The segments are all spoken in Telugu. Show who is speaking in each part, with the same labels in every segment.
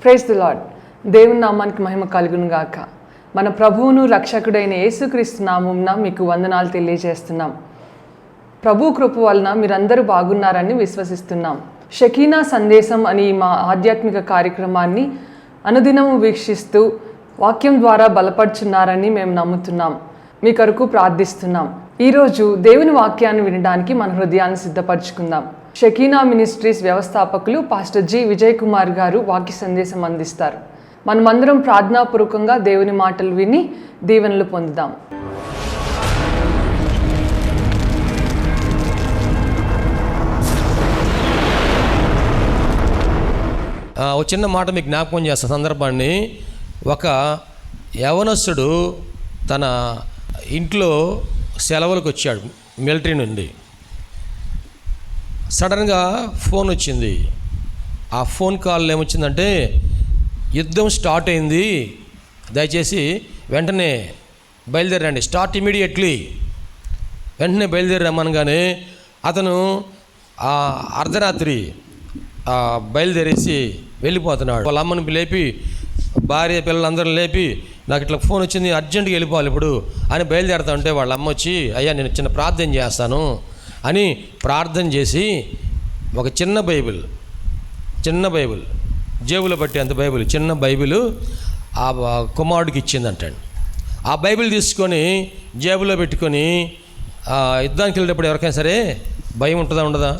Speaker 1: Praise the lord. దేవుని నామానికి మహిమ కలుగును గాక. మన ప్రభువును రక్షకుడైన యేసుక్రీస్తు నామమున మీకు వందనాలు తెలియజేస్తున్నాం. ప్రభు కృప వలన మీరందరూ బాగున్నారని విశ్వసిస్తున్నాం. షకీనా సందేశం అని మా ఆధ్యాత్మిక కార్యక్రమాన్ని అనుదినము వీక్షిస్తూ వాక్యం ద్వారా బలపడుచున్నారని మేము నమ్ముతున్నాం. మీ కొరకు ప్రార్థిస్తున్నాం. ఈరోజు దేవుని వాక్యాన్ని వినడానికి మన హృదయాన్ని సిద్ధపరచుకుందాం. షకీనా మినిస్ట్రీస్ వ్యవస్థాపకులు పాస్టర్ జి విజయ్ కుమార్ గారు వాక్య సందేశం అందిస్తారు. మనమందరం ప్రార్థనాపూర్వకంగా దేవుని మాటలు విని దీవెనలు పొందుదాం.
Speaker 2: ఒక చిన్న మాట మీకు జ్ఞాపకం చేస్తా సందర్భాన్ని. ఒక యవనస్తుడు తన ఇంట్లో సెలవులకు వచ్చాడు మిలిటరీ నుండి. సడన్గా ఫోన్ వచ్చింది. ఆ ఫోన్ కాల్ ఏమొచ్చిందంటే, యుద్ధం స్టార్ట్ అయింది, దయచేసి వెంటనే బయలుదేరండి, స్టార్ట్ ఇమీడియట్లీ. వెంటనే బయలుదేరమ్మనగానే అతను అర్ధరాత్రి బయలుదేరేసి వెళ్ళిపోతున్నాడు. వాళ్ళ అమ్మని లేపి, భార్య పిల్లలందరూ లేపి, నాకు ఇట్లా ఫోన్ వచ్చింది, అర్జెంటుగా వెళ్ళిపోవాలి ఇప్పుడు అని బయలుదేరుతా ఉంటే వాళ్ళ అమ్మ వచ్చి, అయ్యా నేను చిన్న ప్రార్థన చేస్తాను అని ప్రార్థన చేసి ఒక చిన్న బైబిల్ జేబులో పట్టి అంత బైబిల్, చిన్న బైబిల్ ఆ కుమారుడికి ఇచ్చిందంటండి. ఆ బైబిల్ తీసుకొని జేబులో పెట్టుకొని యుద్ధానికి వెళ్ళేటప్పుడు ఎవరికైనా సరే భయం ఉంటుందా ఉండదా?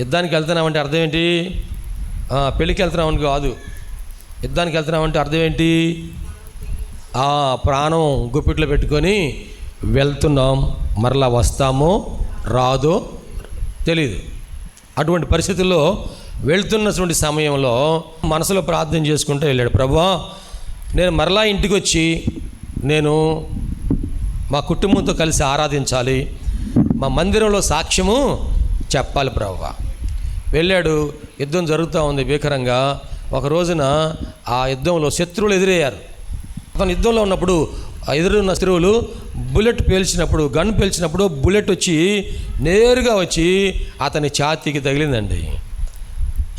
Speaker 2: యుద్ధానికి వెళ్తున్నామంటే అర్థం ఏంటి? పెళ్ళికి వెళ్తున్నామని కాదు. యుద్ధానికి వెళ్తున్నామంటే అర్థం ఏంటి? ప్రాణం గుప్పిట్లో పెట్టుకొని వెళ్తున్నాం, మరలా వస్తామో రాదో తెలియదు. అటువంటి పరిస్థితుల్లో వెళ్తున్నటువంటి సమయంలో మనసులో ప్రార్థన చేసుకుంటూ వెళ్ళాడు. ప్రభువా, నేను మరలా ఇంటికి వచ్చి నేను మా కుటుంబంతో కలిసి ఆరాధించాలి, మా మందిరంలో సాక్ష్యము చెప్పాలి ప్రభువా. వెళ్ళాడు. యుద్ధం జరుగుతూ ఉంది భీకరంగా. ఒక రోజున ఆ యుద్ధంలో శత్రువులు ఎదురయ్యారు. అతను యుద్ధంలో ఉన్నప్పుడు ఎదురున్న శత్రువులు బుల్లెట్ పేల్చినప్పుడు, గన్ పేల్చినప్పుడు బుల్లెట్ వచ్చి నేరుగా వచ్చి అతని ఛాతీకి తగిలిందండి.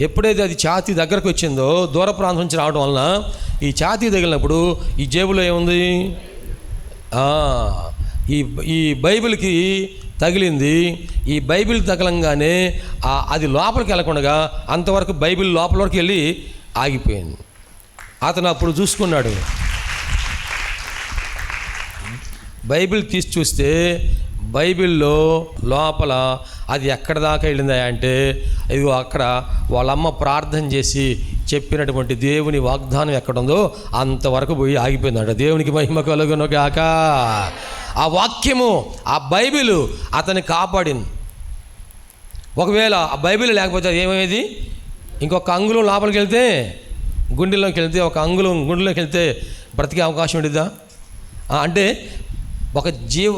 Speaker 2: ఎప్పుడైతే అది ఛాతీ దగ్గరకు వచ్చిందో, దూర ప్రాంతం నుంచి రావడం వలన ఈ ఛాతీ తగిలినప్పుడు ఈ జేబులో ఏముంది? ఈ బైబిల్కి తగిలింది. ఈ బైబిల్ తగలంగానే అది లోపలికి వెళ్ళకుండా అంతవరకు బైబిల్ లోపల వరకు వెళ్ళి ఆగిపోయింది. అతను అప్పుడు చూసుకున్నాడు, బైబిల్ తీసి చూస్తే బైబిల్లో లోపల అది ఎక్కడ దాకా వెళ్ళిందా అంటే, ఇదిగో అక్కడ వాళ్ళమ్మ ప్రార్థన చేసి చెప్పినటువంటి దేవుని వాగ్దానం ఎక్కడుందో అంతవరకు పోయి ఆగిపోయిందట. దేవునికి మహిమ కలుగును గాక. ఆ వాక్యము, ఆ బైబిల్ అతన్ని కాపాడింది. ఒకవేళ ఆ బైబిల్ లేకపోతే ఏమయ్యేది? ఇంకొక అంగుళం లోపలికి వెళ్తే, గుండెల్లోకి వెళ్తే, ఒక అంగుళం గుండెలోకి వెళ్తే బ్రతికే అవకాశం ఉండిద్దా? అంటే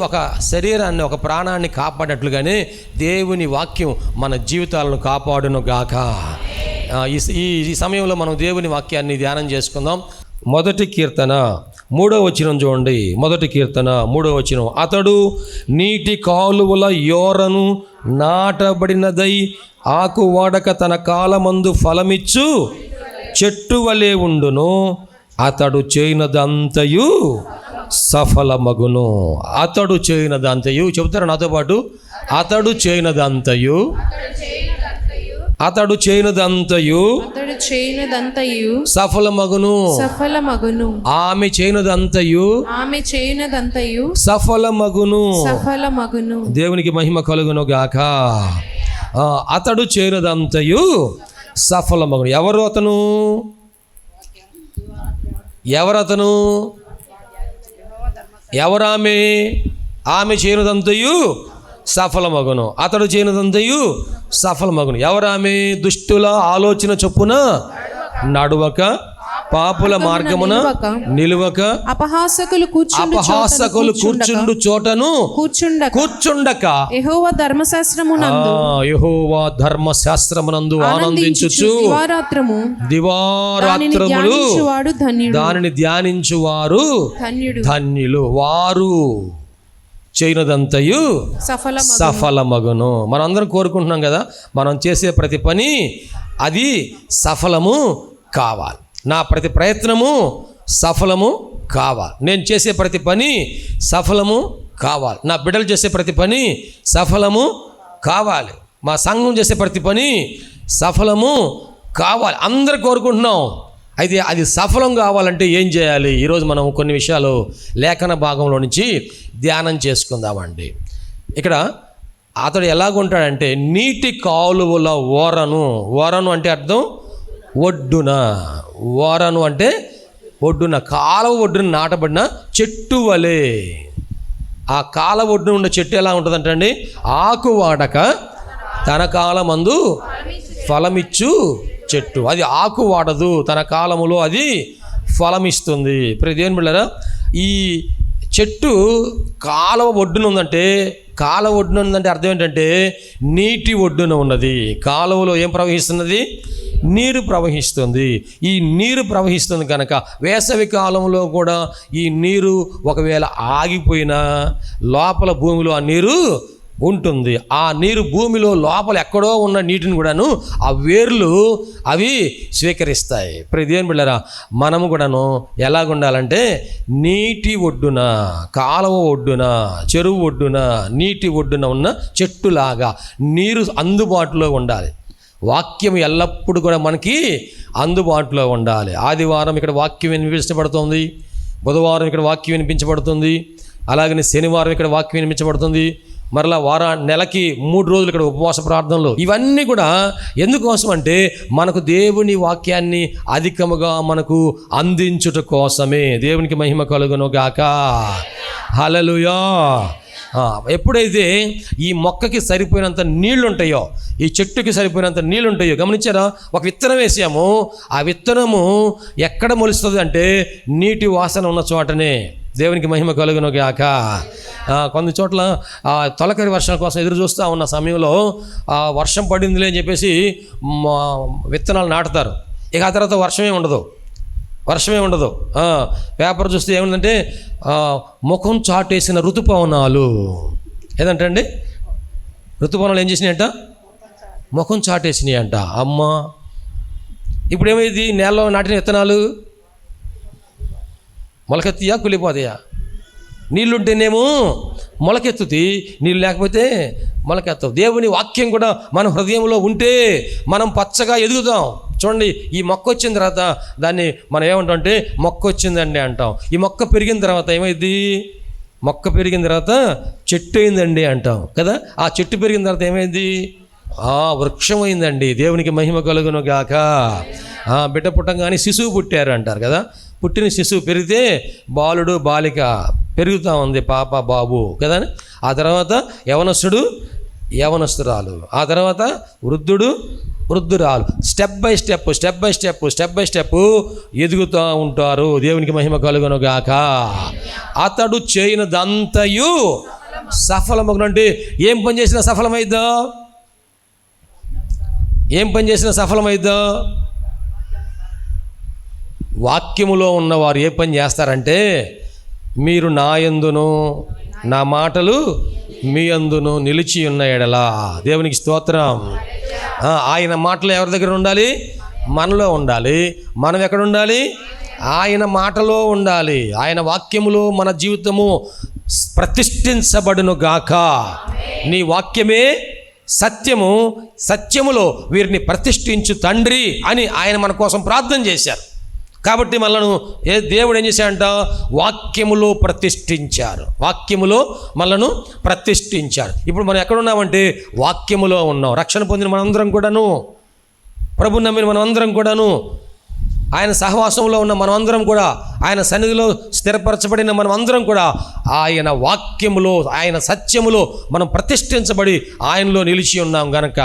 Speaker 2: ఒక శరీరాన్ని, ఒక ప్రాణాన్ని కాపాడినట్లుగానే దేవుని వాక్యం మన జీవితాలను కాపాడును గాక. ఈ సమయంలో మనం దేవుని వాక్యాన్ని ధ్యానం చేసుకుందాం. 1 కీర్తన 3వ వచనం చూడండి. 1 కీర్తన 3వ వచనం. అతడు నీటి కాలువల యోరను నాటబడినదై ఆకు వాడక తన కాలమందు ఫలమిచ్చు చెట్టు వలె ఉండును, అతడు చేయనదంతయు సఫలమగును. అతడు చేయనదంతయు, చెబుతారా నాతో పాటు? అతడు చేయనదంతయు సఫలమగును. ఆమె చేయనదంతయు సఫలమగును. దేవునికి మహిమ కలుగును గాక. అతడు చేయనదంతయు సఫలమగును. ఎవరతను? ఎవరామె? ఆమె చేయనదంతయు సఫలమగును, అతడు చేయనదంతయు సఫలమగును. ఎవరామె? దుష్టుల ఆలోచన చొప్పున నడువక, పాపుల మార్గమున నిలువక, అపహాసకులు కూర్చుండు చోటను కూర్చుండక, యెహోవా ధర్మశాస్త్రమునందు ఆనందించుచు దివారాత్రములు దానిని ధ్యానించువారు ధన్యులు. వారు చేయనదంతయు సఫలమగును. మనం అందరం కోరుకుంటున్నాం కదా, మనం చేసే ప్రతి పని అది సఫలము కావాలి. నా ప్రతి ప్రయత్నము సఫలము కావాలి. నేను చేసే ప్రతి పని సఫలము కావాలి. నా బిడ్డలు చేసే ప్రతి పని సఫలము కావాలి. మా సంఘం చేసే ప్రతి పని సఫలము కావాలి. అందరూ కోరుకుంటున్నాం. అయితే అది సఫలం కావాలంటే ఏం చేయాలి? ఈరోజు మనం కొన్ని విషయాలు లేఖన భాగంలో నుంచి ధ్యానం చేసుకుందామండి. ఇక్కడ అతడు ఎలాగుంటాడంటే నీటి కాలువల ఓరను అంటే అర్థం ఒడ్డున. ఓరను అంటే ఒడ్డున, కాలువ ఒడ్డున నాటబడిన చెట్టు వలె. ఆ కాలువ ఒడ్డున ఉన్న చెట్టు ఎలా ఉంటుందంటే అండి, ఆకు వాడక తన కాలమందు ఫలమిచ్చు చెట్టు. అది ఆకు వాడదు, తన కాలములో అది ఫలమిస్తుంది. ఇప్పుడు దేవుని బిడ్డలారా, ఈ చెట్టు కాలువ ఒడ్డున ఉందంటే, కాలువ ఒడ్డున ఉందంటే అర్థం ఏంటంటే నీటి ఒడ్డున ఉన్నది. కాలువలో ఏం ప్రవహిస్తున్నది? నీరు ప్రవహిస్తుంది. ఈ నీరు ప్రవహిస్తుంది కనుక వేసవి కాలంలో కూడా ఈ నీరు ఒకవేళ ఆగిపోయినా లోపల భూమిలో ఆ నీరు ఉంటుంది. ఆ నీరు భూమిలో లోపల ఎక్కడో ఉన్న నీటిని కూడాను ఆ వేర్లు అవి స్వీకరిస్తాయి. దేవుని బిడ్డలారా, మనము కూడాను ఎలాగుండాలంటే నీటి ఒడ్డున, కాలువ ఒడ్డున, చెరువు ఒడ్డున, నీటి ఒడ్డున ఉన్న చెట్టులాగా నీరు అందుబాటులో ఉండాలి. వాక్యం ఎల్లప్పుడూ కూడా మనకి అందుబాటులో ఉండాలి. ఆదివారం ఇక్కడ వాక్యం వినిపించబడుతుంది, బుధవారం ఇక్కడ వాక్యం వినిపించబడుతుంది, అలాగనే శనివారం ఇక్కడ వాక్యం వినిపించబడుతుంది, మరలా నెలకి 3 రోజులు ఇక్కడ ఉపవాస ప్రార్థనలు. ఇవన్నీ కూడా ఎందుకోసం అంటే మనకు దేవుని వాక్యాన్ని అధికముగా మనకు అందించుట కోసమే. దేవునికి మహిమ కలుగును గాక. హల్లెలూయా. ఎప్పుడైతే ఈ మొక్కకి సరిపోయినంత నీళ్లు ఉంటాయో, ఈ చెట్టుకి సరిపోయినంత నీళ్ళు ఉంటాయో, గమనించారా? ఒక విత్తనం వేసాము, ఆ విత్తనము ఎక్కడ మొలుస్తుంది అంటే నీటి వాసన ఉన్న చోటనే. దేవునికి మహిమ కలుగును గాక. కొన్ని చోట్ల తొలకరి వర్షం కోసం ఎదురు చూస్తూ ఉన్న సమయంలో వర్షం పడిందిలే అని చెప్పేసి విత్తనాలు నాటుతారు. ఇక ఆ తర్వాత వర్షమే ఉండదు. పేపర్ చూస్తే ఏముందంటే ముఖం చాటేసిన ఋతుపవనాలు. ఏదంటే అండి, ఋతుపవనాలు ఏం చేసినాయంట? ముఖం చాటేసినాయంట. అమ్మ, ఇప్పుడు ఏమైంది? నేలలో నాటిన విత్తనాలు మొలకెత్తియా, కుళ్ళిపోతాయా? నీళ్ళుంటేనేమో మొలకెత్తుతి, నీళ్ళు లేకపోతే మొలకెత్తవు. దేవుని వాక్యం కూడా మన హృదయంలో ఉంటే మనం పచ్చగా ఎదుగుతాం. చూడండి, ఈ మొక్క వచ్చిన తర్వాత దాన్ని మనం ఏమంటాం? మొక్క వచ్చిందండి అంటాం. ఈ మొక్క పెరిగిన తర్వాత ఏమైంది? మొక్క పెరిగిన తర్వాత చెట్టు అయిందండి అంటాం కదా. ఆ చెట్టు పెరిగిన తర్వాత ఏమైంది? వృక్షం అయిందండి. దేవునికి మహిమ కలుగును గాక. బిడ్డ పుట్టంగానే శిశువు పుట్టారు అంటారు కదా. పుట్టిన శిశువు పెరిగితే బాలుడు బాలిక పెరుగుతూ ఉంది, పాప బాబు కదా. ఆ తర్వాత యవనస్తురాలు, ఆ తర్వాత వృద్ధురాలు. స్టెప్ బై స్టెప్ ఎదుగుతూ ఉంటారు. దేవునికి మహిమ కలుగును గాక. అతడు చేయనిదంతయు సఫలమగునంటే ఏం పని చేసినా సఫలమైద్దా? వాక్యములో ఉన్నవారు ఏ పని చేస్తారంటే, మీరు నా యందును నా మాటలు మీ యందును నిలిచి ఉన్న ఎడలా. దేవునికి స్తోత్రం. ఆయన మాటలు ఎవరి దగ్గర ఉండాలి? మనలో ఉండాలి. మనం ఎక్కడ ఉండాలి? ఆయన మాటలో ఉండాలి. ఆయన వాక్యములో మన జీవితము ప్రతిష్ఠించబడును గాక. నీ వాక్యమే సత్యము, సత్యములో వీరిని ప్రతిష్ఠించు తండ్రి అని ఆయన మన కోసం ప్రార్థన చేశారు. కాబట్టి మనను దేవుడు ఏం చేశాడంట? వాక్యములో ప్రతిష్ఠించాడు. ఇప్పుడు మనం ఎక్కడున్నామంటే వాక్యములో ఉన్నాం. రక్షణ పొందిన మనందరం కూడాను, ప్రభు నమ్మిన మనమందరం కూడాను, ఆయన సహవాసంలో ఉన్న మనమందరం కూడా, ఆయన సన్నిధిలో స్థిరపరచబడిన మనమందరం కూడా ఆయన వాక్యములో, ఆయన సత్యములో మనం ప్రతిష్ఠించబడి ఆయనలో నిలిచి ఉన్నాం గనక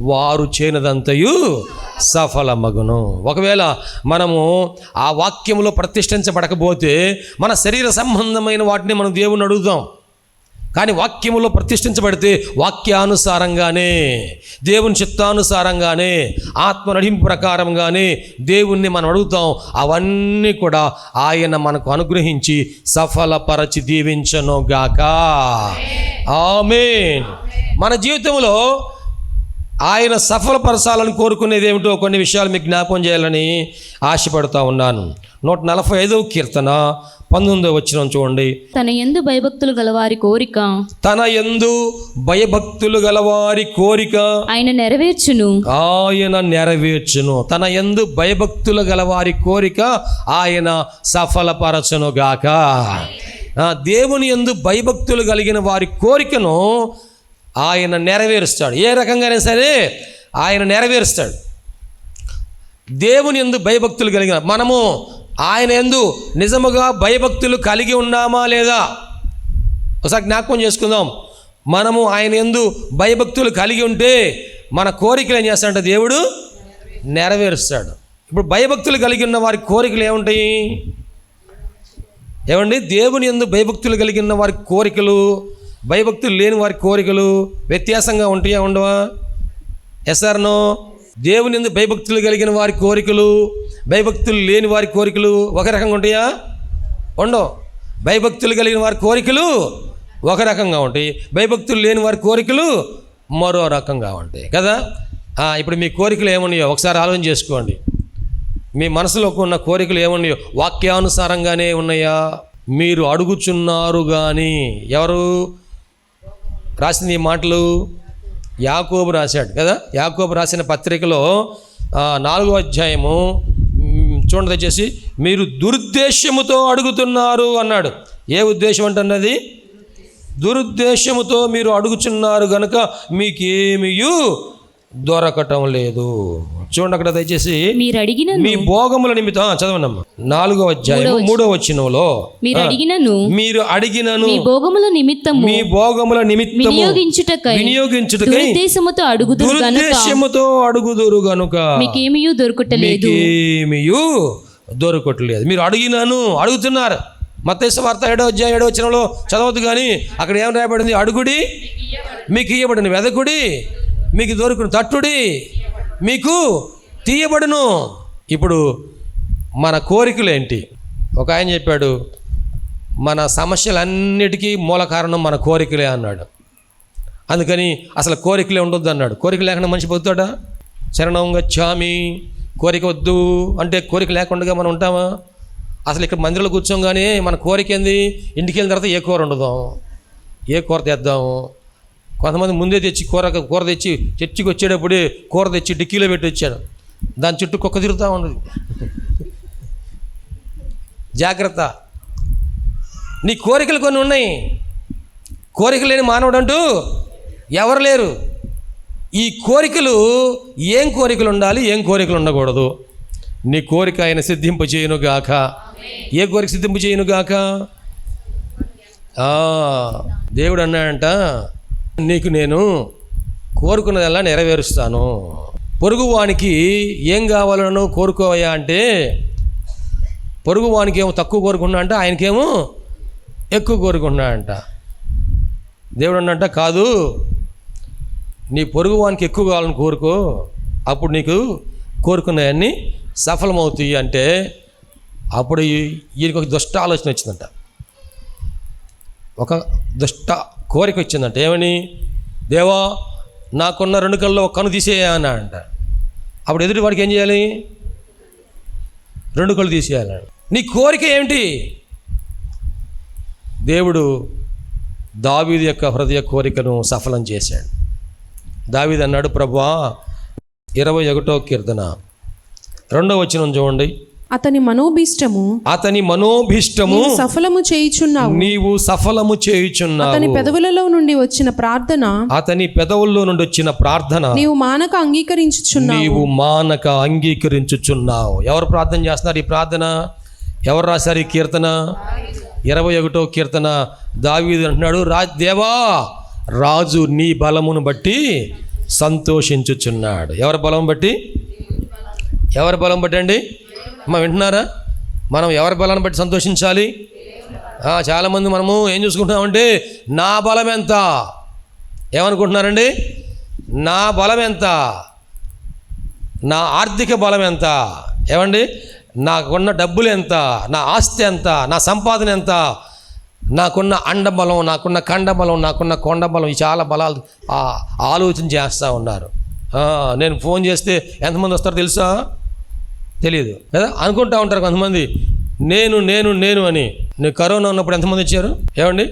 Speaker 2: వారు చేయనదంతయు సఫలమగును. ఒకవేళ మనము ఆ వాక్యములో ప్రతిష్ఠించబడకపోతే మన శరీర సంబంధమైన వాటిని మనం దేవుని అడుగుతాం. కానీ వాక్యములో ప్రతిష్ఠించబడితే వాక్యానుసారంగానే, దేవుని చిత్తానుసారంగానే, ఆత్మ నడింపు ప్రకారంగానే దేవుణ్ణి మనం అడుగుతాం. అవన్నీ కూడా ఆయన మనకు అనుగ్రహించి సఫలపరచి దీవించను గాక. ఆమేన్. మన జీవితంలో ఆయన సఫలపరచాలని కోరుకునేది ఏమిటో కొన్ని విషయాలు మీకు జ్ఞాపకం చేయాలని ఆశపడుతూ ఉన్నాను. 145వ కీర్తన 19వ వచనం చూడండి.
Speaker 3: తన యందు భయభక్తులు గలవారి కోరిక,
Speaker 2: తన యందు భయభక్తులు గలవారి కోరిక
Speaker 3: ఆయన నెరవేర్చును.
Speaker 2: ఆయన నెరవేర్చును. తన యందు భయభక్తులు గలవారి కోరిక ఆయన సఫలపరచును గాక. దేవుని యందు భయభక్తులు కలిగిన వారి కోరికను ఆయన నెరవేరుస్తాడు. ఏ రకంగానే సరే ఆయన నెరవేరుస్తాడు. దేవుని యందు భయభక్తులు కలిగిన మనము ఆయన యందు నిజముగా భయభక్తులు కలిగి ఉన్నామా లేదా ఒకసారి జ్ఞాపకం చేసుకుందాం. మనము ఆయన యందు భయభక్తులు కలిగి ఉంటే మన కోరికలు ఏం చేస్తాడంటే దేవుడు నెరవేరుస్తాడు. ఇప్పుడు భయభక్తులు కలిగి ఉన్న వారి కోరికలు ఏముంటాయి? ఏమండి, దేవుని యందు భయభక్తులు కలిగిన వారి కోరికలు, భయభక్తులు లేని వారి కోరికలు వ్యత్యాసంగా ఉంటాయా, ఉండవా? ఎస్ఆర్నో? దేవుని యందు భయభక్తులు కలిగిన వారి కోరికలు, భయభక్తులు లేని వారి కోరికలు ఒక రకంగా ఉంటాయా? ఉండవు. భయభక్తులు కలిగిన వారి కోరికలు ఒక రకంగా ఉంటాయి, భయభక్తులు లేని వారి కోరికలు మరో రకంగా ఉంటాయి కదా. ఇప్పుడు మీ కోరికలు ఏమున్నాయో ఒకసారి ఆలోచన చేసుకోండి. మీ మనసులో ఉన్న కోరికలు ఏమున్నాయో వాక్యానుసారంగానే ఉన్నాయా? మీరు అడుగుచున్నారు కానీ, ఎవరు రాసింది ఈ మాటలు? యాకోబు రాశాడు కదా. యాకోబు రాసిన పత్రికలో 4వ అధ్యాయము చూడండి దయచేసి. మీరు దురుద్దేశ్యముతో అడుగుతున్నారు అన్నాడు. ఏ ఉద్దేశం అంటున్నది? దురుద్దేశముతో మీరు అడుగుచున్నారు గనుక మీకేమియు దొరకటం లేదు. చూడండి అక్కడ దయచేసి.
Speaker 3: మీరు అడిగిన
Speaker 2: మీ భోగముల నిమిత్తం చదవనమ్మా. 4వ అధ్యాయం 3వ వచనంలో
Speaker 3: మీరు అడిగినను
Speaker 2: మీ
Speaker 3: భోగముల నిమిత్తము వినియోగించుటకై దురుద్దేశముతో
Speaker 2: అడుగుదురు గనుక
Speaker 3: మీకేమియు
Speaker 2: దొరకట్లేదు. మీరు అడుగుతున్నారు. మత్తయి సువార్త 7వ అధ్యాయం 7వ వచనంలో చదవద్దు కానీ అక్కడ ఏం రాయబడింది? అడుగుడి మీకు ఇయ్యబడును, వెదకుడి మీకు దొరుకును, తట్టుడి మీకు తీయబడును. ఇప్పుడు మన కోరికలు ఏంటి? ఒక ఆయన చెప్పాడు, మన సమస్యలన్నిటికీ మూల కారణం మన కోరికలే అన్నాడు. అందుకని అసలు కోరికలే ఉండొద్దు అన్నాడు. కోరిక లేకుండా మనిషి పొద్దుతాడా? శరణం గచ్ఛామి, కోరిక వద్దు అంటే కోరిక లేకుండా మనం ఉంటామా? అసలు ఇక్కడ మందిరంలో కూర్చోగానే మన కోరిక ఏంది? ఇంటికి వెళ్ళిన తర్వాత ఏ కూర వండుదాం, ఏ కూర తెద్దాము. కొంతమంది ముందే తెచ్చి కూర తెచ్చి చర్చికి వచ్చేటప్పుడే కూర తెచ్చి డిక్కీలో పెట్టి వచ్చాడు. దాని చుట్టూ కుక్క తిరుగుతూ ఉండదు. జాగ్రత్త. నీ కోరికలు కొన్ని ఉన్నాయి. కోరిక లేని మానవుడు అంటూ ఎవరు లేరు. ఈ కోరికలు ఏం కోరికలు ఉండాలి, ఏం కోరికలు ఉండకూడదు? నీ కోరిక ఆయన సిద్ధింపు చేయనుగాక. ఏ కోరిక సిద్ధింపు చేయనుగాక? దేవుడు అన్నాడంట, నీకు నేను కోరుకున్నదల్లా నెరవేరుస్తాను. పొరుగువానికి ఏం కావాలనో కోరుకోవయ్యా అంటే, పొరుగువానికి ఏమో తక్కువ కోరుకున్నా అంటే ఆయనకేమో ఎక్కువ కోరుకున్నాడంట. దేవుడు అన్నట్ట, కాదు, నీ పొరుగువానికి ఎక్కువ కావాలని కోరుకో, అప్పుడు నీకు కోరుకున్నవన్నీ సఫలమవుతాయి అంటే, అప్పుడు ఈయనకి ఒక దుష్ట ఆలోచన వచ్చిందంట. ఒక దుష్ట కోరిక వచ్చిందంట. ఏమని? దేవా, నాకున్న 2 కళ్ళలో ఒక కన్ను తీసేయా అన్నాడంట. అప్పుడు ఎదుటి వాడికి ఏం చేయాలి? 2 కళ్ళు తీసేయాలంట. నీ కోరిక ఏమిటి? దేవుడు దావీదు యొక్క హృదయ కోరికను సఫలం చేశాడు. దావీదు అన్నాడు, ప్రభువా 21వ కీర్తన 2వ వచనం చూడండి.
Speaker 4: అతని మనోభీష్టము సఫలము చేయుచున్నావు.
Speaker 2: నీవు సఫలము చేయుచున్నావు.
Speaker 4: అతని పెదవులలో నుండి వచ్చిన ప్రార్థన నీవు మానక అంగీకరించుచున్నావు. ఎవరు ప్రార్థన చేస్తున్నారు? ఈ ప్రార్థన ఎవరు రాశారు? ఈ కీర్తన 21వ కీర్తన. దావీదు అంటున్నాడు, దేవా, రాజు నీ బలమును బట్టి సంతోషించుచున్నాడు. ఎవరి బలం బట్టి? ఎవరి బలం బట్టి అండి? వింటున్నారా? మనం ఎవరి బలాన్ని బట్టి సంతోషించాలి? చాలామంది మనము ఏం చూసుకుంటున్నామంటే, నా బలం ఎంత? ఏమనుకుంటున్నారండి? నా బలం ఎంత? నా ఆర్థిక బలం ఎంత? ఏమండి? నాకున్న డబ్బులు ఎంత? నా ఆస్తి ఎంత? నా సంపాదన ఎంత? నాకున్న అండబలం, నాకున్న కండబలం, నాకున్న కొండబలం, ఈ చాలా బలాలు ఆలోచన చేస్తూ ఉన్నారు.
Speaker 2: నేను ఫోన్ చేస్తే ఎంతమంది వస్తారో తెలుసా? తెలియదు కదా, అనుకుంటా ఉంటారు కొంతమంది నేను నేను నేను అని. నేను కరోనా ఉన్నప్పుడు ఎంతమంది వచ్చారు ఏమండి?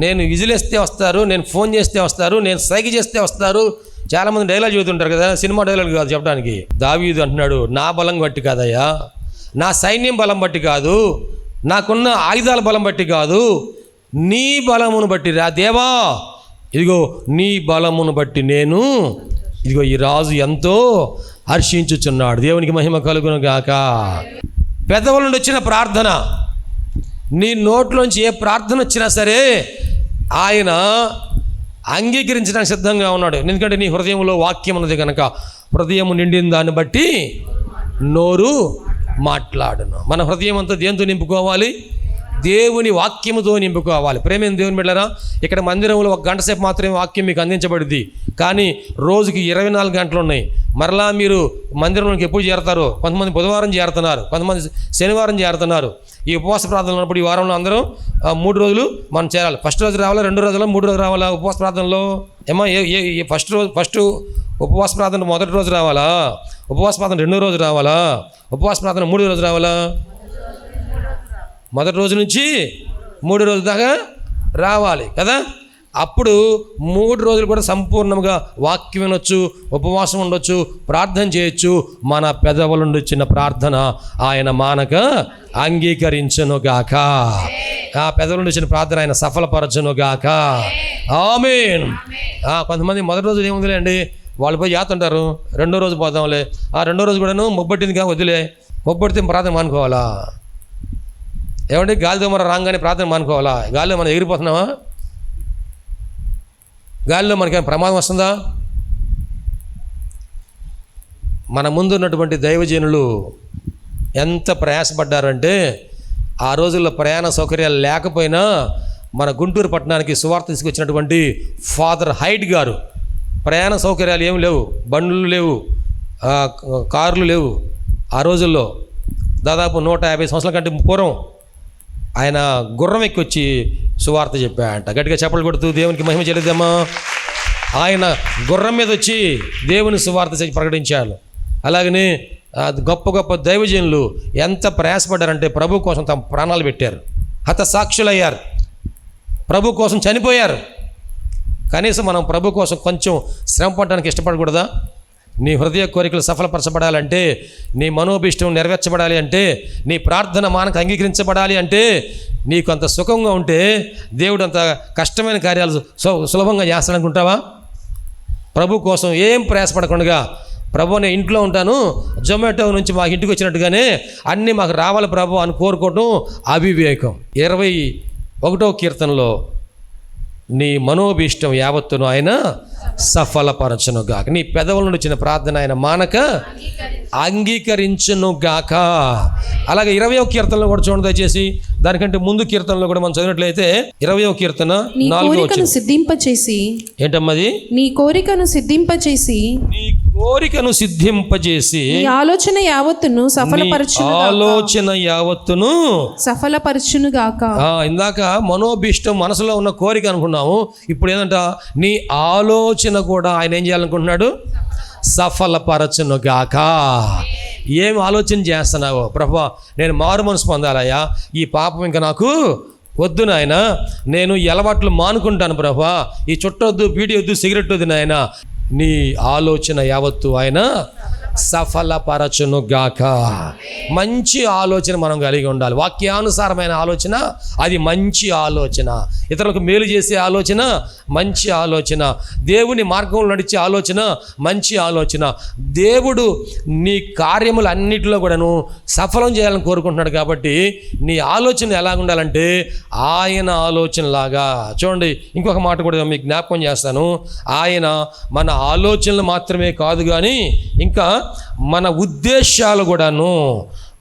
Speaker 2: నేను విజిలేస్తే వస్తారు, నేను ఫోన్ చేస్తే వస్తారు, నేను సైగ చేస్తే వస్తారు. చాలామంది డైలాగ్ చెబుతుంటారు కదా, సినిమా డైలాగ్ కాదు చెప్పడానికి. దావీదు అంటున్నాడు, నా బలం బట్టి కాదయ్యా, నా సైన్యం బలం బట్టి కాదు, నాకున్న ఆయుధాల బలం బట్టి కాదు, నీ బలమును బట్టి రా దేవా, ఇదిగో నీ బలమును బట్టి నేను ఇదిగో ఈ రాజు ఎంతో హర్షించుచున్నాడు. దేవునికి మహిమ కలుగును గాక. పెదవుల నుండి వచ్చిన ప్రార్థన, నీ నోట్లోంచి ఏ ప్రార్థన వచ్చినా సరే ఆయన అంగీకరించడానికి సిద్ధంగా ఉన్నాడు. ఎందుకంటే నీ హృదయంలో వాక్యం ఉన్నది కనుక, హృదయం నిండిన దాన్ని బట్టి నోరు మాట్లాడును. మన హృదయం అంతా దేంతో నింపుకోవాలి? దేవుని వాక్యముతో నింపుకోవాలి. ప్రేమైన దేవుని బిడ్డలారా, ఇక్కడ మందిరంలో 1 గంట సేపు మాత్రమే వాక్యం మీకు అందించబడింది, కానీ రోజుకి 24 గంటలు ఉన్నాయి. మరలా మీరు మందిరంలోకి ఎప్పుడు చేరతారో? కొంతమంది బుధవారం చేరుతున్నారు, కొంతమంది శనివారం చేరుతున్నారు. ఈ ఉపవాస ప్రార్థనలు ఉన్నప్పుడు ఈ వారంలో అందరం 3 రోజులు మనం చేరాలి. ఫస్ట్ రోజు రావాలా, 2 రోజులు, 3 రోజులు రావాలా ఉపవాస ప్రార్థనలో? ఏమో ఫస్ట్ ఉపవాస ప్రార్థన మొదటి రోజు రావాలా? ఉపవాస ప్రార్థన 2వ రోజు రావాలా? ఉపవాస ప్రార్థన 3వ రోజు రావాలా? మొదటి రోజు నుంచి 3 రోజుల దాకా రావాలి కదా. అప్పుడు 3 రోజులు కూడా సంపూర్ణంగా వాక్యం వినొచ్చు, ఉపవాసం ఉండొచ్చు, ప్రార్థన చేయొచ్చు. మన పెదవుల నుండి వచ్చిన ప్రార్థన ఆయన మానక అంగీకరించునుగాక. ఆ పెదవుల నుండి వచ్చిన ప్రార్థన ఆయన సఫలపరచునుగాక. ఆమేన్. కొంతమంది మొదటి రోజు ఏముందిలే అండి, వాళ్ళు పోయి చేస్తుంటారు, 2వ రోజు పోదాంలే, 2వ రోజు కూడాను మొబ్బట్టిందిగా వదిలే, మొబ్బడితే ప్రార్థన మానుకోవాలా? ఏమంటే గాలితో మనం రాగానే ప్రార్థన మానుకోవాలా? గాలిలో మనం ఎగిరిపోతున్నామా? గాలిలో మనకేమైనా ప్రమాదం వస్తుందా? మన ముందు ఉన్నటువంటి దైవజనులు ఎంత ప్రయాసపడ్డారంటే, ఆ రోజుల్లో ప్రయాణ సౌకర్యాలు లేకపోయినా మన గుంటూరు పట్టణానికి సువార్త తీసుకొచ్చినటువంటి ఫాదర్ హైట్ గారు, ప్రయాణ సౌకర్యాలు ఏమి లేవు, బండ్లు లేవు, కార్లు లేవు. ఆ రోజుల్లో దాదాపు 150 సంవత్సరాల కంటే పూర్వం ఆయన గుర్రం ఎక్కి వచ్చి సువార్త చెప్పాడంట. గట్టిగా చప్పట్లు కొడుతూ దేవునికి మహిమ చెల్లిద్దామా. ఆయన గుర్రం మీద వచ్చి దేవుని సువార్త ప్రకటించాడు. అలాగనే గొప్ప గొప్ప దైవజనులు ఎంత ప్రయాసపడ్డారంటే ప్రభు కోసం తమ ప్రాణాలు పెట్టారు, హతసాక్షులయ్యారు, ప్రభు కోసం చనిపోయారు. కనీసం మనం ప్రభు కోసం కొంచెం శ్రమ పడడానికి ఇష్టపడకూడదా? నీ హృదయ కోరికలు సఫలపరచబడాలంటే, నీ మనోభిష్టం నెరవేర్చబడాలి అంటే, నీ ప్రార్థన మానక అంగీకరించబడాలి అంటే, నీకు అంత సుఖంగా ఉంటే దేవుడు అంత కష్టమైన కార్యాలు సులభంగా చేస్తాడనుకుంటావా? ప్రభు కోసం ఏం ప్రయాసపడకుండా, ప్రభు నేను ఇంట్లో ఉంటాను, జొమాటో నుంచి మాకు ఇంటికి వచ్చినట్టుగానే అన్నీ మాకు రావాలి ప్రభు అని కోరుకోవటం అవివేకం. 21వ కీర్తనలో నీ మనోభీష్టం యావత్తును ఆయన సఫలపరచునుగాక. నీ పెదవుల నుండి వచ్చిన ప్రార్థన ఆయన మానక అంగీకరించునుగాక. అలాగే 20వ కీర్తనలో కూడా చూడండి దయచేసి. దానికంటే ముందు కీర్తనలో కూడా మనం చదివినట్లయితే 20వ కీర్తన 4వ వచనం
Speaker 5: సిద్ధింపచేసి,
Speaker 2: ఏంటమ్మది?
Speaker 5: నీ కోరికను సిద్ధింపచేసి,
Speaker 2: నీ కోరికను సిద్ధింపజేసి,
Speaker 5: నీ ఆలోచన యావత్తును సఫలపరచునుగాక.
Speaker 2: ఇందాక మనోభిష్టం మనసులో ఉన్న కోరిక అనుకున్నాము, ఇప్పుడు ఏంటంట నీ ఆలోచన కూడా ఆయన ఏం చేయాలనుకుంటున్నాడు? సఫలపరచునుగాక. ఏం ఆలోచన చేస్తున్నావు? ప్రభువా నేను మారు మనసు పొందాలయ్యా, ఈ పాపం ఇంకా నాకు వద్దు నాయన, నేను ఈ అలవాట్లు మానుకుంటాను ప్రభువా, ఈ చుట్టొద్దు, బీడి వద్దు, సిగరెట్ వద్దు నాయన. నీ ఆలోచన యావత్తు ఆయన సఫలపరచునుగాక. మంచి ఆలోచన మనం కలిగి ఉండాలి. వాక్యానుసారమైన ఆలోచన అది మంచి ఆలోచన. ఇతరులకు మేలు చేసే ఆలోచన మంచి ఆలోచన. దేవుని మార్గంలో నడిచే ఆలోచన మంచి ఆలోచన. దేవుడు నీ కార్యములన్నిటిలో కూడాను సఫలం చేయాలని కోరుకుంటున్నాడు. కాబట్టి నీ ఆలోచన ఎలా ఉండాలంటే ఆయన ఆలోచనలాగా. చూడండి, ఇంకొక మాట కూడా మీకు జ్ఞాపకం చేస్తాను. ఆయన మన ఆలోచనలు మాత్రమే కాదు కానీ ఇంకా మన ఉద్దేశాలు కూడాను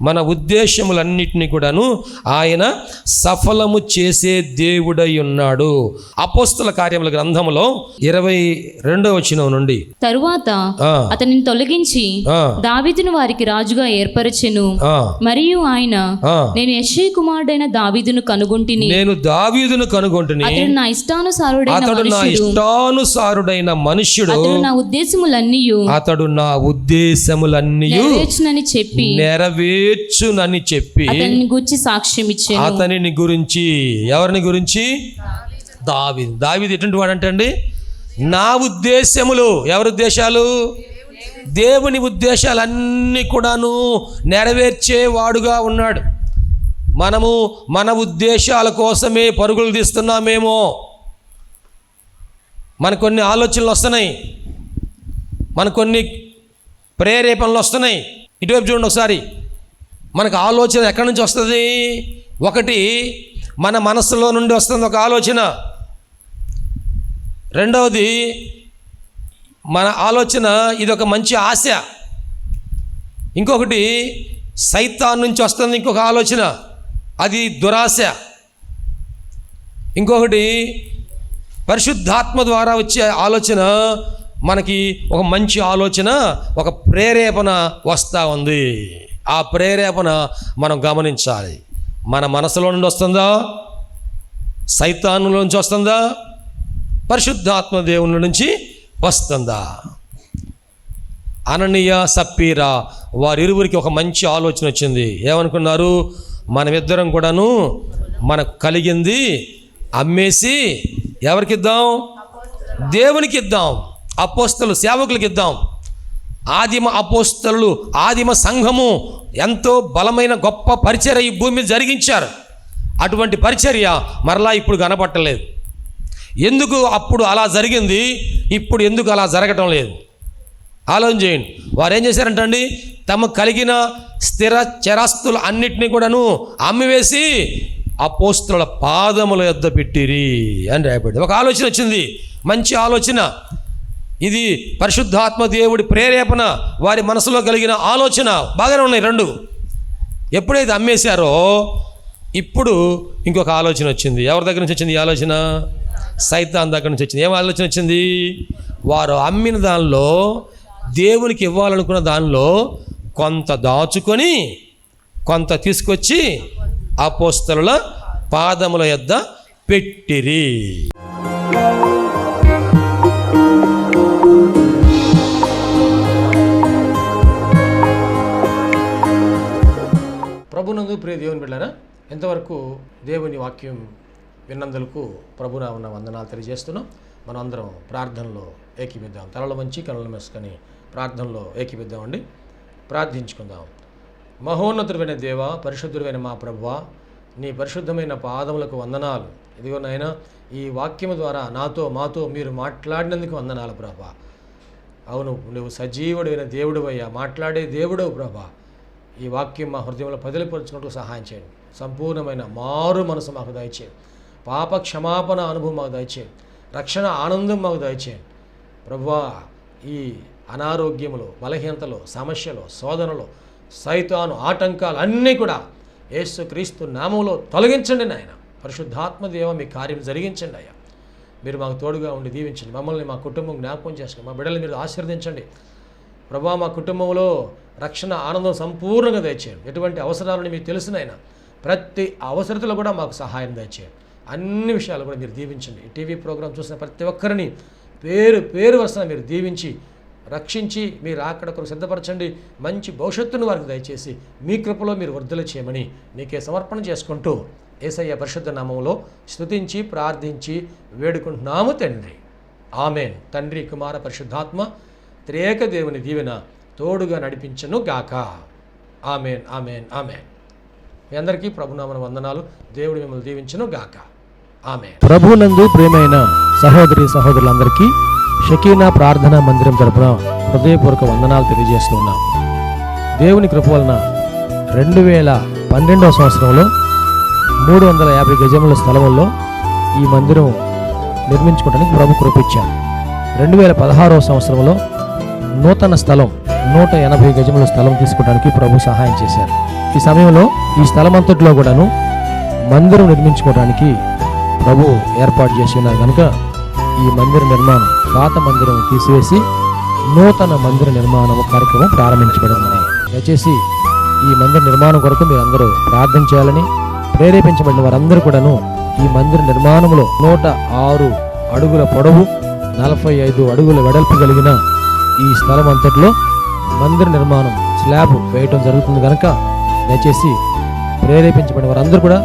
Speaker 2: మన ఉద్దేశములన్నిటినీ కూడాను ఆయన సఫలము చేసే దేవుడై ఉన్నాడు. అపోస్తల కార్యముల గ్రంథములో 22వ వచనం నుండి
Speaker 3: తరువాత
Speaker 2: ఆ.
Speaker 3: అతనిని తొలగించి
Speaker 2: ఆ.
Speaker 3: దావీదును వారికి రాజుగా ఏర్పరచెను.
Speaker 2: ఆ.
Speaker 3: మరియు ఆయన
Speaker 2: ఆ.
Speaker 3: నేను యెష్షయి కుమారుడైన దావీదును కనుగొంటిని.
Speaker 2: నేను దావీదును కనుగొంటిని,
Speaker 3: అతడు నా ఇష్టానుసారుడైన
Speaker 2: అతడు నా
Speaker 3: మనుష్యుడు.
Speaker 2: ఇష్టానుసారుడైన మనుష్యుడు,
Speaker 3: అతడు నా ఉద్దేశములన్నీయు
Speaker 2: అతడు నా ఉద్దేశములన్నీ
Speaker 3: నెరవేర్చునని చెప్పి
Speaker 2: నెరవేర్చునని చెప్పి
Speaker 3: అతనిని గూర్చి సాక్ష్యం ఇచ్చాను.
Speaker 2: అతనిని గురించి, ఎవరిని గురించి? దావీదు ఎటువంటి వాడంటే అండి, నా ఉద్దేశములు, ఎవరి ఉద్దేశాలు? దేవుని ఉద్దేశాలన్నీ కూడాను నెరవేర్చేవాడుగా ఉన్నాడు. మనము మన ఉద్దేశాల కోసమే పరుగులు తీస్తున్నామేమో. మనకు కొన్ని ఆలోచనలు వస్తున్నాయి, మనకు కొన్ని ప్రేరేపణలు వస్తున్నాయి. ఇటువైపు చూడండి ఒకసారి. మనకు ఆలోచన ఎక్కడి నుంచి వస్తుంది? ఒకటి, మన మనసులో నుండి వస్తుంది ఒక ఆలోచన. రెండవది, మన ఆలోచన ఇది ఒక మంచి ఆశ. ఇంకొకటి, సైతాన్ నుంచి వస్తుంది ఇంకొక ఆలోచన, అది దురాశ. ఇంకొకటి, పరిశుద్ధాత్మ ద్వారా వచ్చే ఆలోచన, మనకి ఒక మంచి ఆలోచన, ఒక ప్రేరేపణ వస్తూ ఉంది. ఆ ప్రేరేపణ మనం గమనించాలి. మన మనసులో నుండి వస్తుందా? సైతానులో నుంచి వస్తుందా? పరిశుద్ధాత్మ దేవుని నుంచి వస్తుందా? అననీయ సప్పీరా వారిరువురికి ఒక మంచి ఆలోచన వచ్చింది. ఏమనుకున్నారు? మనమిద్దరం కూడాను మనకు కలిగింది అమ్మేసి ఎవరికి ఇద్దాం? దేవునికి ఇద్దాం. అపోస్తలు సేవకులకు ఇద్దాం. ఆదిమ అపోస్తలు, ఆదిమ సంఘము ఎంతో బలమైన గొప్ప పరిచర్య ఈ భూమి మీద జరిగించారు. అటువంటి పరిచర్య మరలా ఇప్పుడు కనపట్టలేదు. ఎందుకు అప్పుడు అలా జరిగింది, ఇప్పుడు ఎందుకు అలా జరగటం లేదు? ఆలోచన చేయండి. వారు ఏం చేశారంటండి, తమకు కలిగిన స్థిర చరాస్తులు అన్నిటినీ కూడాను అమ్మివేసి అపోస్తలుల పాదముల యొద్ద పెట్టిరి అని రాయబడి ఒక ఆలోచన వచ్చింది. మంచి ఆలోచన ఇది. పరిశుద్ధాత్మ దేవుడి ప్రేరేపణ, వారి మనసులో కలిగిన ఆలోచన బాగానే ఉన్నాయి రెండు. ఎప్పుడైతే అమ్మేశారో ఇప్పుడు ఇంకొక ఆలోచన వచ్చింది. ఎవరి దగ్గర నుంచి వచ్చింది ఈ ఆలోచన? సైతాన్ దగ్గర నుంచి వచ్చింది. ఏం ఆలోచన వచ్చింది? వారు అమ్మిన దానిలో, దేవునికి ఇవ్వాలనుకున్న దానిలో కొంత దాచుకొని కొంత తీసుకొచ్చి అపోస్తలుల పాదముల యొద్ద పెట్టిరి. ప్రభునందు ప్రియ దేవుని బిడ్డలారా, ఎంతవరకు దేవుని వాక్యం విన్నందులకు ప్రభునామమున వందనాలు తెలియజేస్తున్నాం. మనం అందరం ప్రార్థనలో ఏకీపిద్దాం. తలలు వంచి కనులు మూసుకొని ప్రార్థనలో ఏకీపిద్దామండి. ప్రార్థించుకుందాం. మహోన్నతుడైన దేవ, పరిశుద్ధుడైన మా ప్రభువా, నీ పరిశుద్ధమైన పాదములకు వందనాలు. ఇదిగో నాయనా, ఈ వాక్యము ద్వారా మాతో మీరు మాట్లాడినందుకు వందనాలు ప్రభా. అవును, నువ్వు సజీవుడైన దేవుడు అయ్యా, మాట్లాడే దేవుడవు ప్రభా. ఈ వాక్యం మా హృదయంలో పదిలిపరుచుకుంటూ సహాయం చేయండి. సంపూర్ణమైన మారు మనసు మాకు దయచేయండి. పాప క్షమాపణ అనుభవం మాకు దయచేయండి. రక్షణ ఆనందం మాకు దయచేయండి ప్రభువా. ఈ అనారోగ్యములు, బలహీనతలు, సమస్యలు, శోధనలు, సైతాను ఆటంకాలు అన్నీ కూడా యేసుక్రీస్తు నామములో తొలగించండి నాయన. పరిశుద్ధాత్మ దేవ, మీ కార్యం జరిగించండి అయ్యా. మీరు మాకు తోడుగా ఉండి దీవించండి. మమ్మల్ని, మా కుటుంబం జ్ఞాపకం చేసుకోండి. మా బిడ్డలు మీరు ఆశీర్వదించండి ప్రభువా. మా కుటుంబంలో రక్షణ ఆనందం సంపూర్ణంగా దయచేయండి. ఎటువంటి అవసరాలని మీకు తెలుసునైనా ప్రతి అవసరతలో కూడా మాకు సహాయం దయచేయండి. అన్ని విషయాలు కూడా మీరు దీవించండి. ఈ టీవీ ప్రోగ్రాం చూసిన ప్రతి ఒక్కరిని పేరు వరుసన మీరు దీవించి రక్షించి మీరు అక్కడ కొరకు సిద్ధపరచండి. మంచి భవిష్యత్తును వారికి దయచేసి మీ కృపలో మీరు వర్ధలు చేయమని నీకే సమర్పణ చేసుకుంటూ యేసయ్య పరిశుద్ధ నామములో స్తుతించి ప్రార్థించి వేడుకుంటున్నాము తండ్రి. ఆమెన్. తండ్రి, కుమార, పరిశుద్ధాత్మ త్రియేక దేవుని దీవెన తోడుగా నడిపించను గాక. Amen, amen, amen. మీ అందరికీ ప్రభునామన వందనాలు. దేవుడు మిమ్మల్ని దీవించను గాక. ఆమెన్.
Speaker 6: ప్రభునందు ప్రియమైన సహోదరి సహోదరులందరికీ షకీనా ప్రార్థనా మందిరం తరపున హృదయపూర్వక వందనాలు తెలియజేస్తున్నాం. దేవుని కృప వలన 2012వ సంవత్సరంలో 350 గజముల స్థలంలో ఈ మందిరం నిర్మించుకోవడానికి ప్రభు కృపించారు. 2016వ సంవత్సరంలో నూతన స్థలం 180 గజముల స్థలం తీసుకోవడానికి ప్రభు సహాయం చేశారు. ఈ సమయంలో ఈ స్థలమంతట్లో కూడాను మందిరం నిర్మించుకోవడానికి ప్రభు ఏర్పాటు చేసి ఉన్నారు కనుక ఈ మందిర నిర్మాణం, పాత మందిరం తీసివేసి నూతన మందిర నిర్మాణం కార్యక్రమం ప్రారంభించబడింది. దయచేసి ఈ మందిర నిర్మాణం కొరకు మీరు అందరూ ప్రార్థన చేయాలని, ప్రేరేపించబడిన వారందరూ కూడాను ఈ మందిర నిర్మాణంలో 106 అడుగుల పొడవు, 45 అడుగుల వెడల్పు కలిగిన ఈ స్థలం అంతట్లో మందిర నిర్మాణం స్లాబ్ వేయటం జరుగుతుంది కనుక దయచేసి ప్రేరేపించబడిన వారందరూ కూడా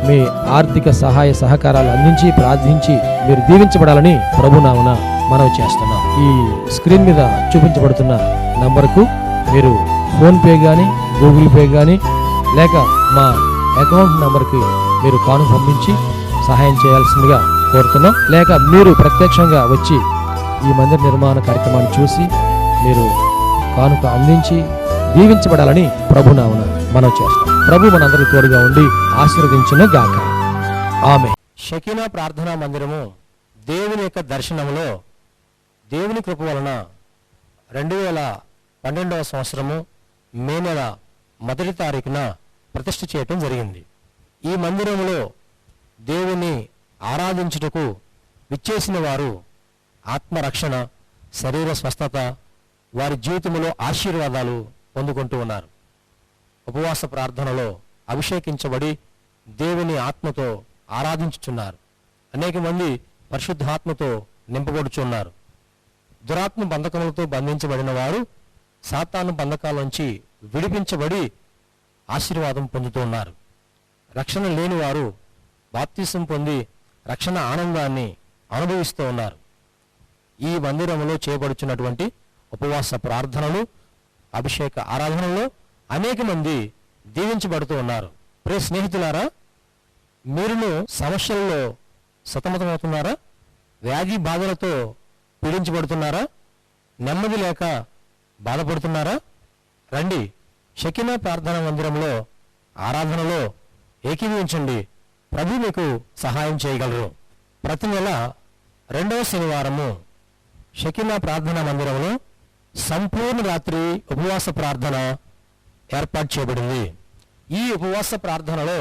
Speaker 6: మీ ఆర్థిక సహాయ సహకారాలు అందించి ప్రార్థించి మీరు దీవించబడాలని ప్రభునామన మనవి చేస్తున్నాం. ఈ స్క్రీన్ మీద చూపించబడుతున్న నంబర్కు మీరు ఫోన్పే కానీ, గూగుల్ పే కానీ, లేక మా అకౌంట్ నంబర్కి మీరు కానుక పంపించి సహాయం చేయాల్సిందిగా కోరుతున్నాం. లేక మీరు ప్రత్యక్షంగా వచ్చి ఈ మందిర నిర్మాణ కార్యక్రమాన్ని చూసి మీరు కానుక అందించి దీవించబడాలని ప్రభునామన మనం చేస్తాం. ప్రభు మనందరికీ తోడుగా ఉండి ఆశీర్వదించును గాక. ఆమె. షకీనా ప్రార్థనా మందిరము దేవుని యొక్క దర్శనములో దేవుని కృప వలన 2012వ సంవత్సరము మే నెల 1వ తారీఖున ప్రతిష్ఠ చేయటం జరిగింది. ఈ మందిరంలో దేవుని ఆరాధించుటకు విచ్చేసిన వారు ఆత్మరక్షణ, శరీర స్వస్థత, వారి జీవితంలో ఆశీర్వాదాలు పొందుకుంటూ ఉన్నారు. ఉపవాస ప్రార్థనలో అభిషేకించబడి దేవుని ఆత్మతో ఆరాధించుచున్నారు. అనేక మంది పరిశుద్ధాత్మతో నింపబడుచున్నారు. దురాత్మ బంధకములతో బంధించబడిన వారు సాతాను బంధకాల విడిపించబడి ఆశీర్వాదం పొందుతూ ఉన్నారు. రక్షణ లేని వారు బాప్తిసం పొంది రక్షణ ఆనందాన్ని అనుభవిస్తూ ఉన్నారు. ఈ మందిరంలో చేయబడుచున్నటువంటి ఉపవాస ప్రార్థనలు, అభిషేక ఆరాధనలో అనేక మంది దీవించబడుతూ ఉన్నారు. ప్రియ స్నేహితులారా, మీరును సమస్యల్లో సతమతమవుతున్నారా? వ్యాధి బాధలతో పీడించబడుతున్నారా? నెమ్మది లేక బాధపడుతున్నారా? రండి, షకీనా ప్రార్థనా మందిరంలో ఆరాధనలో ఏకీభవించండి. ప్రభు మీకు సహాయం చేయగలరు. ప్రతి నెల 2వ శనివారము షకీనా ప్రార్థనా మందిరంలో సంపూర్ణ రాత్రి ఉపవాస ప్రార్థన ఏర్పాటు చేయబడింది. ఈ ఉపవాస ప్రార్థనలో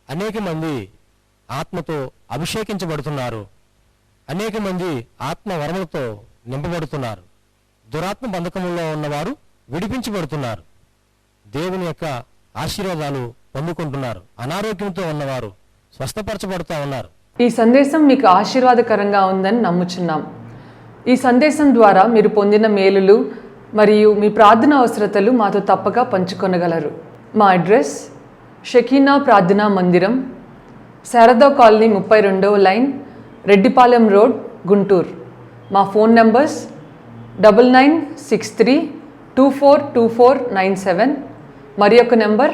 Speaker 6: అనేక మంది ఆత్మతో అభిషేకించబడుతున్నారు. అనేక మంది ఆత్మ వరములతో నింపబడుతున్నారు. దురాత్మ బంధకముల్లో ఉన్నవారు విడిపించబడుతున్నారు. దేవుని యొక్క ఆశీర్వాదాలు పొందుకుంటున్నారు. అనారోగ్యంతో ఉన్నవారు స్వస్థపరచబడుతూ ఉన్నారు.
Speaker 1: ఈ సందేశం మీకు ఆశీర్వాదకరంగా ఉందని నమ్ముచున్నాం. ఈ సందేశం ద్వారా మీరు పొందిన మేలులు మరియు మీ ప్రార్థన అవసరతలు మాతో తప్పక పంచుకొనగలరు. మా అడ్రస్ షకీనా ప్రార్థనా మందిరం, శారదా కాలనీ 32వ లైన్, రెడ్డిపాలెం రోడ్, గుంటూరు. మా ఫోన్ నంబర్స్ 9963242497, మరి ఒక నెంబర్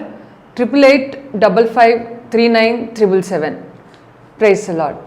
Speaker 1: 8885539777. Praise the lord.